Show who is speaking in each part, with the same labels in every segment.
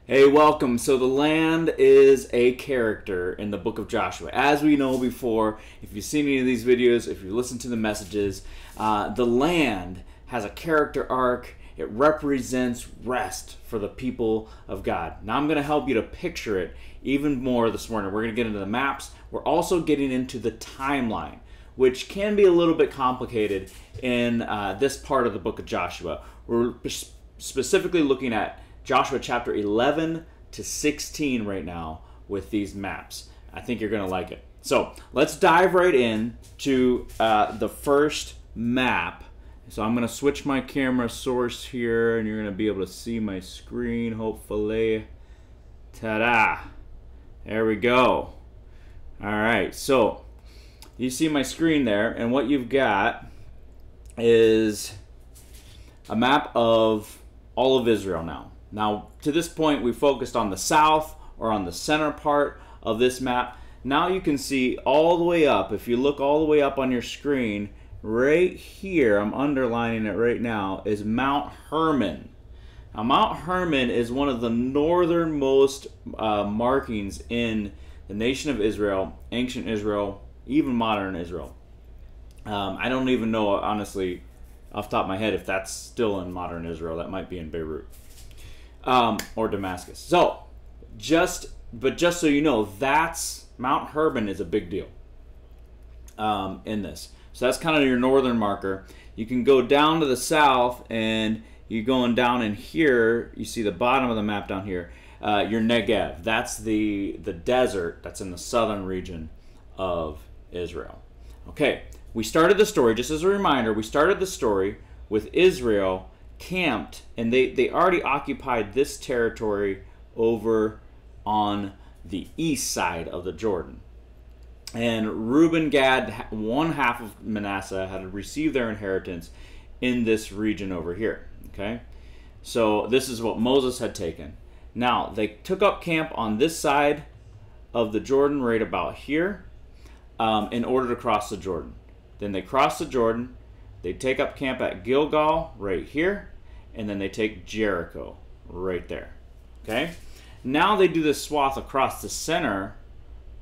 Speaker 1: Hey, welcome. So the land is a character in the book of Joshua. As we know before, if you've seen any of these videos, if you listen to the messages, the land has a character arc. It represents rest for the people of God. Now I'm going to help you to picture it even more this morning. We're going to get into the maps. We're also getting into the timeline, which can be a little bit complicated in this part of the book of Joshua. We're specifically looking at Joshua chapter 11 to 16 right now with these maps. I think you're going to like it. So let's dive right in to the first map. So I'm going to switch my camera source here, and you're going to be able to see my screen, hopefully. Ta-da! There we go. All right, so you see my screen there, and what you've got is a map of all of Israel now. Now, to this point, we focused on the south or on the center part of this map. Now you can see all the way up, if you look all the way up on your screen, right here, I'm underlining it right now, is Mount Hermon. Now, Mount Hermon is one of the northernmost markings in the nation of Israel, ancient Israel, even modern Israel. I don't even know, honestly, off the top of my head, if that's still in modern Israel. That might be in Beirut. Or Damascus. So, just so you know, that's Mount Hermon is a big deal in this. So that's kind of your northern marker. You can go down to the south, and you're going down in here. You see the bottom of the map down here. Your Negev. That's the desert that's in the southern region of Israel. Okay, we started the story, just as a reminder, we started the story with Israel camped, and they already occupied this territory over on the east side of the Jordan. And Reuben, Gad, one half of Manasseh had received their inheritance in this region over here. Okay, so this is what Moses had taken. Now they took up camp on this side of the Jordan, right about here, in order to cross the Jordan. Then they cross the Jordan. They take up camp at Gilgal right here, and then they take Jericho right there. Okay? Now they do this swath across the center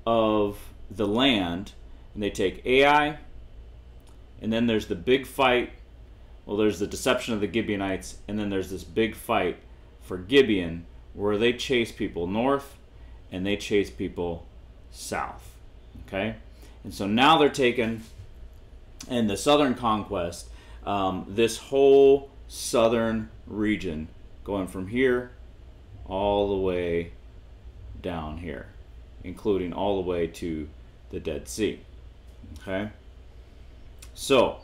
Speaker 1: of the land, and they take Ai, and then there's the big fight. Well, there's the deception of the Gibeonites, and then there's this big fight for Gibeon, where they chase people north, and they chase people south. Okay? And so now they're taken, and the southern conquest, this whole southern region, going from here all the way down here, including all the way to the Dead Sea. Okay, so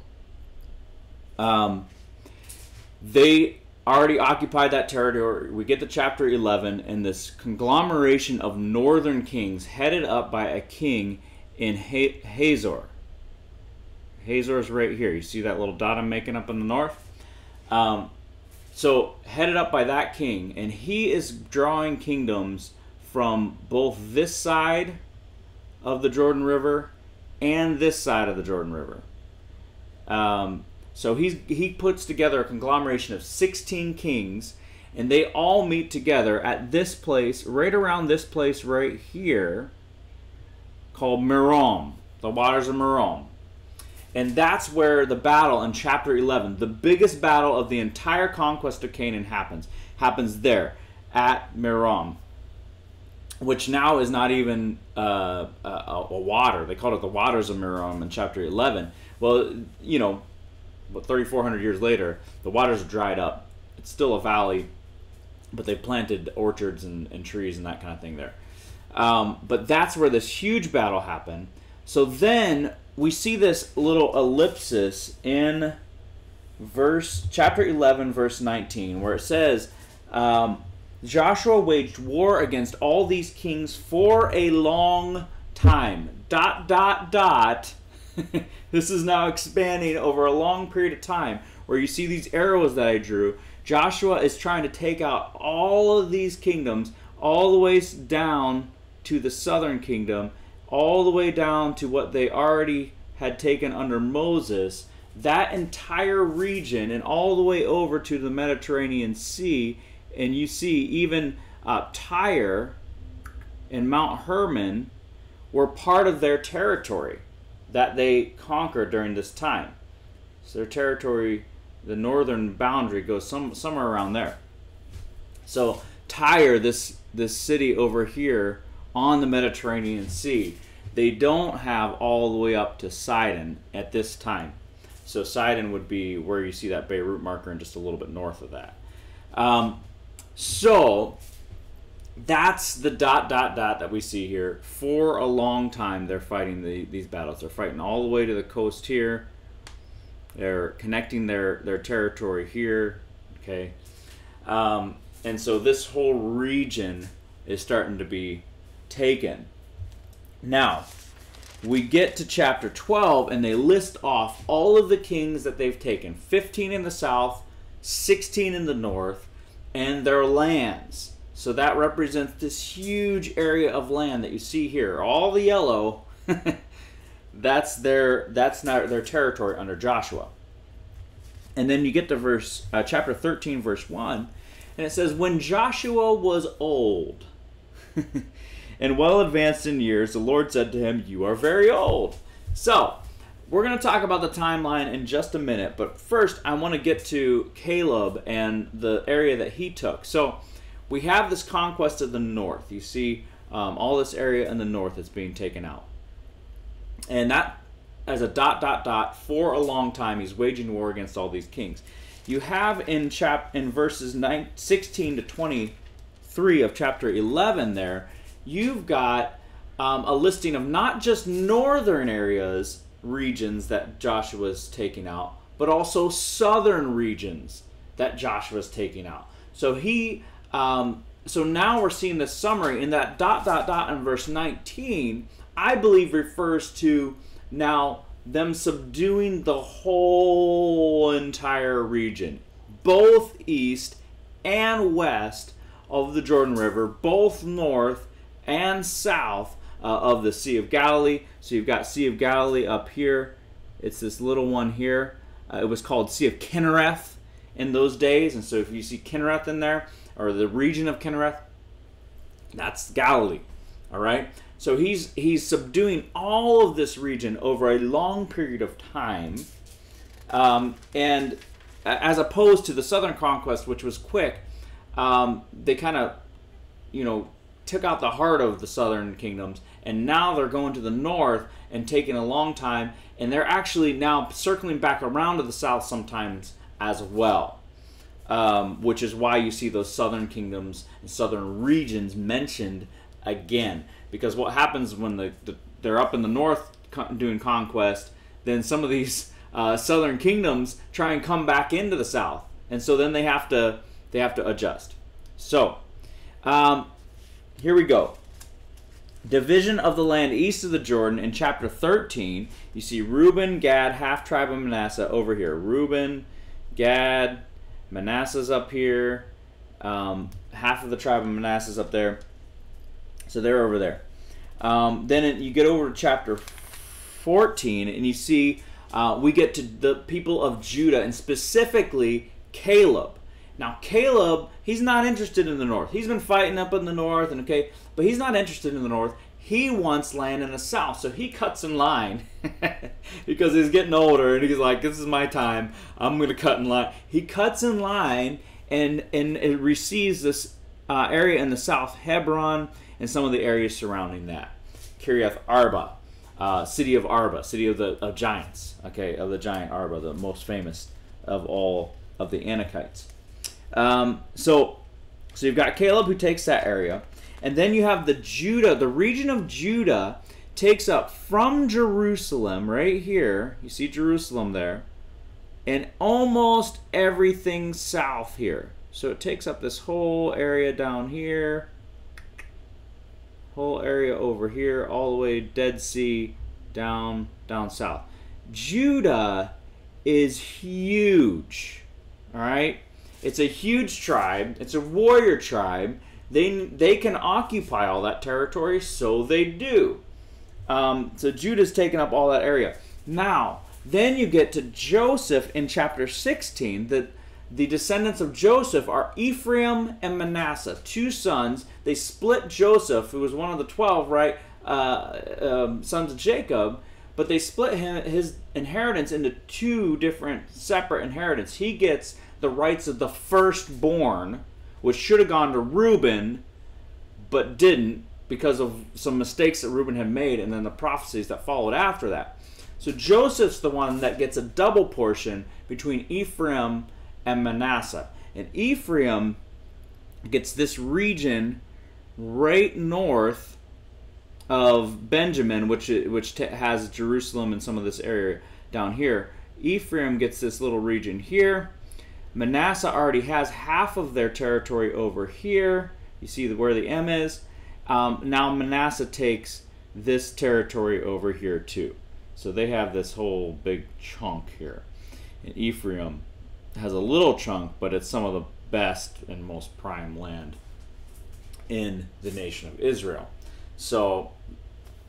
Speaker 1: they already occupied that territory. We get to chapter 11, and this conglomeration of northern kings headed up by a king in Hazor. Hazor is right here. You see that little dot I'm making up in the north? So headed up by that king, and he is drawing kingdoms from both this side of the Jordan River and this side of the Jordan River. So he puts together a conglomeration of 16 kings, and they all meet together at this place, right around this place right here, called Merom, the waters of Merom. And that's where the battle in chapter 11, the biggest battle of the entire conquest of Canaan happens there at Merom, which now is not even a water. They called it the waters of Merom in chapter 11. Well, you know, 3,400 years later, the waters are dried up. It's still a valley, but they planted orchards and trees and that kind of thing there. But that's where this huge battle happened. So then we see this little ellipsis in chapter 11, verse 19, where it says, Joshua waged war against all these kings for a long time. ... This is now expanding over a long period of time, where you see these arrows that I drew. Joshua is trying to take out all of these kingdoms, all the way down to the southern kingdom, all the way down to what they already had taken under Moses, that entire region, and all the way over to the Mediterranean Sea. And you see even Tyre and Mount Hermon were part of their territory that they conquered during this time. So their territory, the northern boundary, goes somewhere around there. So Tyre, this city over here on the Mediterranean Sea, they don't have all the way up to Sidon at this time. So Sidon would be where you see that Beirut marker and just a little bit north of that. So that's the ... that we see here. For a long time, they're fighting these battles. They're fighting all the way to the coast here. They're connecting their territory here. Okay. And so this whole region is starting to be taken. Now, we get to chapter 12, and they list off all of the kings that they've taken. 15 in the south, 16 in the north, and their lands. So that represents this huge area of land that you see here. All the yellow, that's not their territory under Joshua. And then you get to chapter 13, verse 1, and it says, when Joshua was old and well advanced in years, the Lord said to him, you are very old. So, we're going to talk about the timeline in just a minute, but first I want to get to Caleb and the area that he took. So, we have this conquest of the north. You see all this area in the north is being taken out. And that, as a ... for a long time, he's waging war against all these kings. You have in verses 16 to 23 of chapter 11 there, you've got a listing of not just northern regions that Joshua's taking out, but also southern regions that Joshua's taking out. So so now we're seeing this summary, in that ... in verse 19, I believe refers to now them subduing the whole entire region, both east and west of the Jordan River, both north and south of the Sea of Galilee. So you've got Sea of Galilee up here. It's this little one here. It was called Sea of Kinnereth in those days. And so if you see Kinnereth in there, or the region of Kinnereth, that's Galilee. All right? So he's subduing all of this region over a long period of time. And as opposed to the southern conquest, which was quick, they kind of, took out the heart of the southern kingdoms, and now they're going to the north and taking a long time, and they're actually now circling back around to the south sometimes as well, which is why you see those southern kingdoms and southern regions mentioned again. Because what happens when they're up in the north doing conquest, then some of these southern kingdoms try and come back into the south, and so then they have to adjust. So here we go. Division of the land east of the Jordan in chapter 13. You see Reuben, Gad, half tribe of Manasseh over here. Reuben, Gad, Manasseh's up here. Half of the tribe of Manasseh's up there. So they're over there. Then you get over to chapter 14, and you see we get to the people of Judah, and specifically Caleb. Now Caleb, he's not interested in the north. He's been fighting up in the north, and but he's not interested in the north. He wants land in the south, so he cuts in line because he's getting older, and he's like, "This is my time. I'm going to cut in line." He cuts in line, and it receives this area in the south, Hebron, and some of the areas surrounding that. Kiriath Arba, city of Arba, city of the giants, of the giant Arba, the most famous of all of the Anakites. So you've got Caleb who takes that area, and then you have the region of Judah takes up from Jerusalem right here. You see Jerusalem there, and almost everything south here. So it takes up this whole area down here, whole area over here, all the way Dead Sea down south. Judah is huge. All right, it's a huge tribe. It's a warrior tribe. They can occupy all that territory, so they do. So Judah's taken up all that area. Now, then you get to Joseph in chapter 16. the descendants of Joseph are Ephraim and Manasseh, two sons. They split Joseph, who was one of the 12, right, sons of Jacob, but they split his inheritance into two different separate inheritance. He gets the rights of the firstborn, which should have gone to Reuben, but didn't because of some mistakes that Reuben had made and then the prophecies that followed after that. So Joseph's the one that gets a double portion between Ephraim and Manasseh. And Ephraim gets this region right north of Benjamin, which has Jerusalem and some of this area down here. Ephraim gets this little region here. Manasseh already has half of their territory over here. You see where the M is. Now Manasseh takes this territory over here too. So they have this whole big chunk here. And Ephraim has a little chunk, but it's some of the best and most prime land in the nation of Israel. So,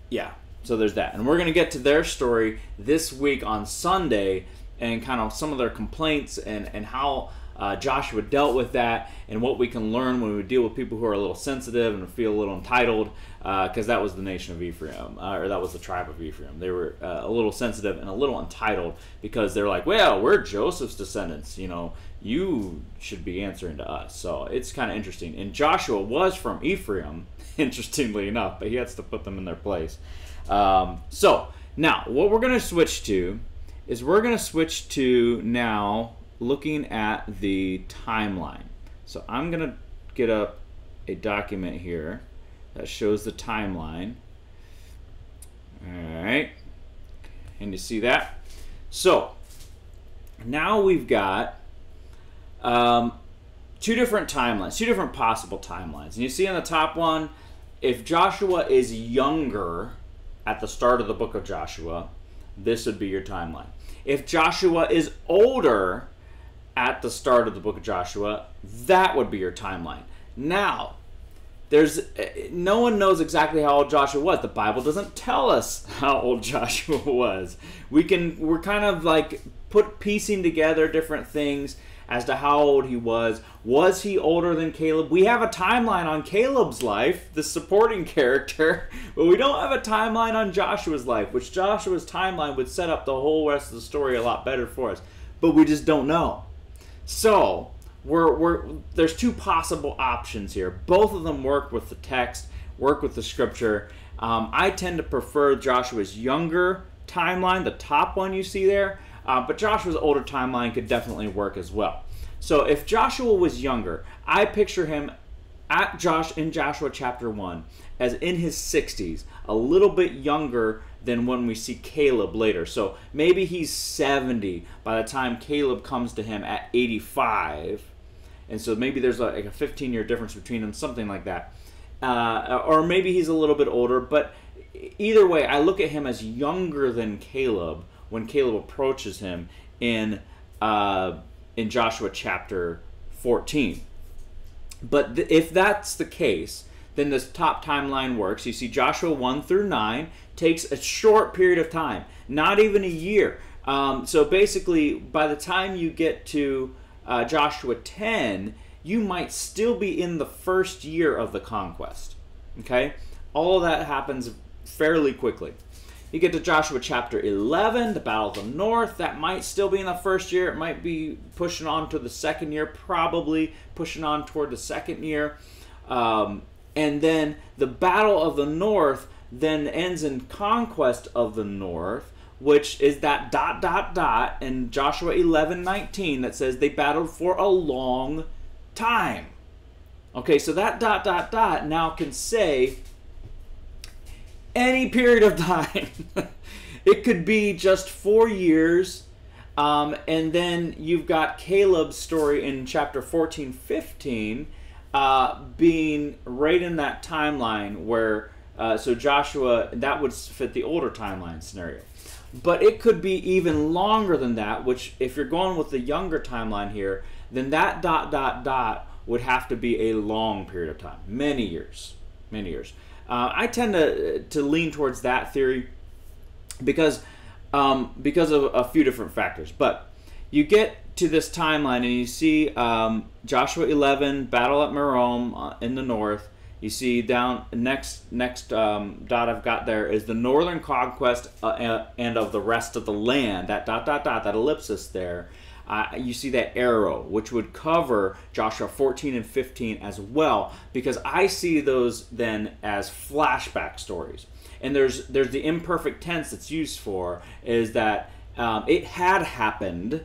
Speaker 1: yeah, so there's that. And we're going to get to their story this week on Sunday and kind of some of their complaints and how Joshua dealt with that and what we can learn when we deal with people who are a little sensitive and feel a little entitled, because that was the nation of Ephraim, or that was the tribe of Ephraim. They were a little sensitive and a little entitled because they're like, well, we're Joseph's descendants, you know, you should be answering to us. So it's kind of interesting. And Joshua was from Ephraim, interestingly enough, but he has to put them in their place. So now what we're going to switch to is we're going to switch to now looking at the timeline. So I'm going to get up a document here that shows the timeline. All right. And you see that? So now we've got two different timelines, two different possible timelines. And you see on the top one, if Joshua is younger at the start of the book of Joshua, this would be your timeline. If Joshua is older at the start of the book of Joshua, that would be your timeline. Now, no one knows exactly how old Joshua was. The Bible doesn't tell us how old Joshua was. We're kind of like piecing together different things as to how old he was. Was he older than Caleb? We have a timeline on Caleb's life, the supporting character, but we don't have a timeline on Joshua's life, which Joshua's timeline would set up the whole rest of the story a lot better for us. But we just don't know. So there's two possible options here. Both of them work with the text, work with the scripture. I tend to prefer Joshua's younger timeline, the top one you see there, but Joshua's older timeline could definitely work as well. So if Joshua was younger, I picture him in Joshua chapter 1 as in his 60s, a little bit younger than when we see Caleb later. So maybe he's 70 by the time Caleb comes to him at 85. And so maybe there's like a 15-year difference between them, something like that. Or maybe he's a little bit older. But either way, I look at him as younger than Caleb when Caleb approaches him in Joshua chapter 14. But if that's the case, then this top timeline works. You see Joshua 1 through 9 takes a short period of time, not even a year. So basically, by the time you get to Joshua 10, you might still be in the first year of the conquest. Okay? All of that happens fairly quickly. You get to Joshua chapter 11, the Battle of the North. That might still be in the first year. It might be pushing on to the second year, probably pushing on toward the second year. And then the Battle of the North then ends in conquest of the North, which is that ... in Joshua 11:19 that says they battled for a long time. Okay, so that ... now can say any period of time. It could be just 4 years, and then you've got Caleb's story in chapter 14-15 being right in that timeline where so Joshua, that would fit the older timeline scenario. But it could be even longer than that, which if you're going with the younger timeline here, then that ... would have to be a long period of time, many years, many years. I tend to lean towards that theory because of a few different factors. But you get to this timeline and you see Joshua 11, battle at Merom in the north. You see down next dot I've got there is the northern conquest and of the rest of the land. That that ellipsis there. You see that arrow, which would cover Joshua 14 and 15 as well, because I see those then as flashback stories. And there's the imperfect tense that's used for is that it had happened,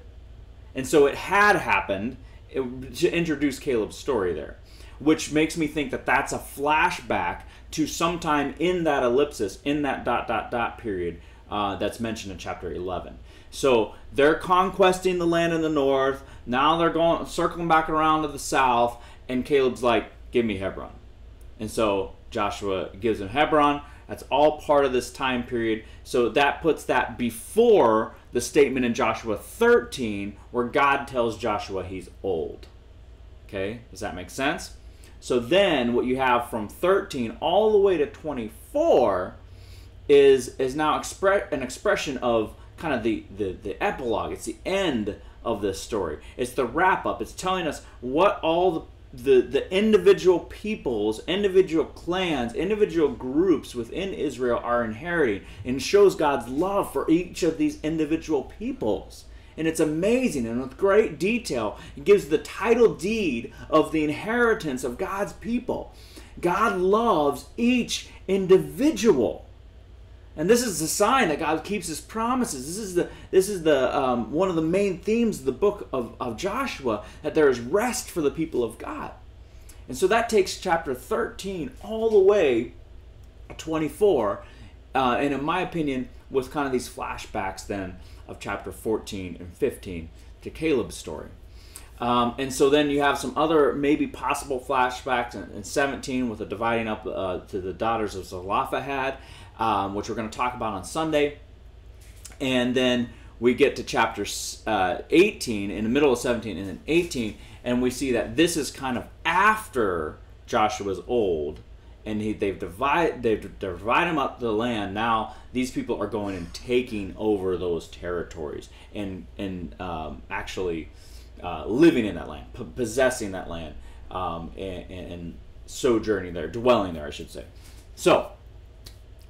Speaker 1: and so it had happened to introduce Caleb's story there, which makes me think that that's a flashback to sometime in that ellipsis, in that dot period that's mentioned in chapter 11. So they're conquesting the land in the north. Now they're circling back around to the south, and Caleb's like, give me Hebron. And so Joshua gives him Hebron. That's all part of this time period. So that puts that before the statement in Joshua 13 where God tells Joshua he's old. Okay, does that make sense? So then what you have from 13 all the way to 24 is now an expression of kind of the epilogue. It's the end of this story. It's the wrap up. It's telling us what all the individual peoples, individual clans, individual groups within Israel are inheriting, and shows God's love for each of these individual peoples. And it's amazing, and with great detail, it gives the title deed of the inheritance of God's people. God loves each individual. And this is the sign that God keeps his promises. This is the one of the main themes of the book of Joshua, that there is rest for the people of God. And so that takes chapter 13 all the way to 24, and in my opinion, with kind of these flashbacks then of chapter 14 and 15 to Caleb's story. And so then you have some other maybe possible flashbacks in 17 with the dividing up to the daughters of Zelophehad, which we're going to talk about on Sunday. And then we get to chapter 18 in the middle of 17 and then 18, and we see that this is kind of after Joshua's old, and they've divided him up the land. Now these people are going and taking over those territories and actually living in that land, possessing that land, and sojourning there, dwelling there, I should say. So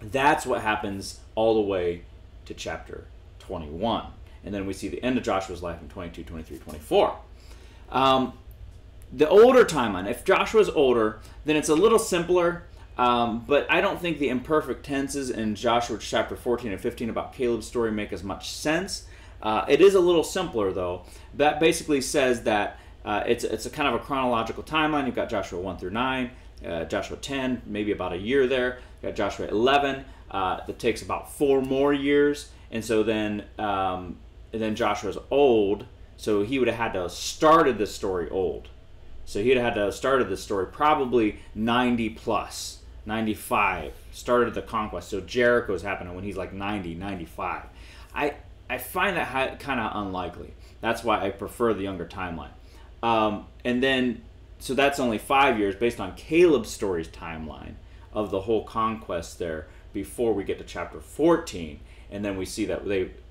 Speaker 1: that's what happens all the way to chapter 21. And then we see the end of Joshua's life in 22, 23, 24. The older timeline, if Joshua's older, then it's a little simpler, but I don't think the imperfect tenses in Joshua chapter 14 and 15 about Caleb's story make as much sense. It is a little simpler, though. That basically says that it's a kind of a chronological timeline. You've got Joshua 1 through 9, Joshua 10, maybe about a year there. You've got Joshua 11, that takes about 4 more years. And so then Joshua's old, so he would have had to have started the story old. So he'd have had to have started the story probably 90 plus, 95, started the conquest. So Jericho's happening when he's like 90, 95. I find that kind of unlikely. That's why I prefer the younger timeline. And then, so that's only 5 years based on Caleb's story's timeline of the whole conquest there before we get to chapter 14. And then we see that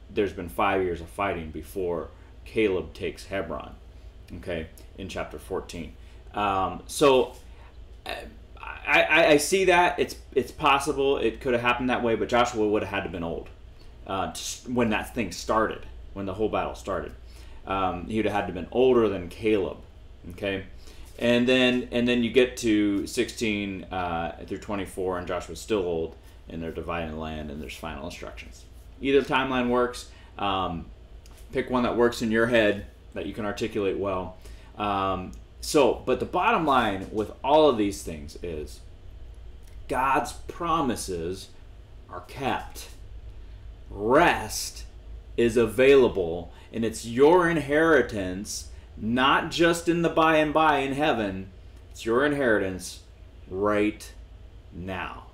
Speaker 1: there's been 5 years of fighting before Caleb takes Hebron, okay, in chapter 14. So I see that. It's possible it could have happened that way, but Joshua would have had to have been old when that thing started, when the whole battle started. He would have had to have been older than Caleb, okay? And then you get to 16 through 24, and Joshua's still old, and they're dividing the land, and there's final instructions. Either timeline works. Pick one that works in your head that you can articulate well. But the bottom line with all of these things is God's promises are kept. Rest is available, and it's your inheritance, not just in the by and by in heaven. It's your inheritance right now.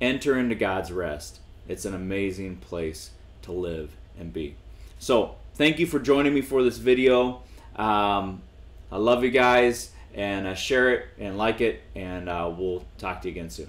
Speaker 1: Enter into God's rest. It's an amazing place to live and be. So thank you for joining me for this video. I love you guys, and share it and like it, and we'll talk to you again soon.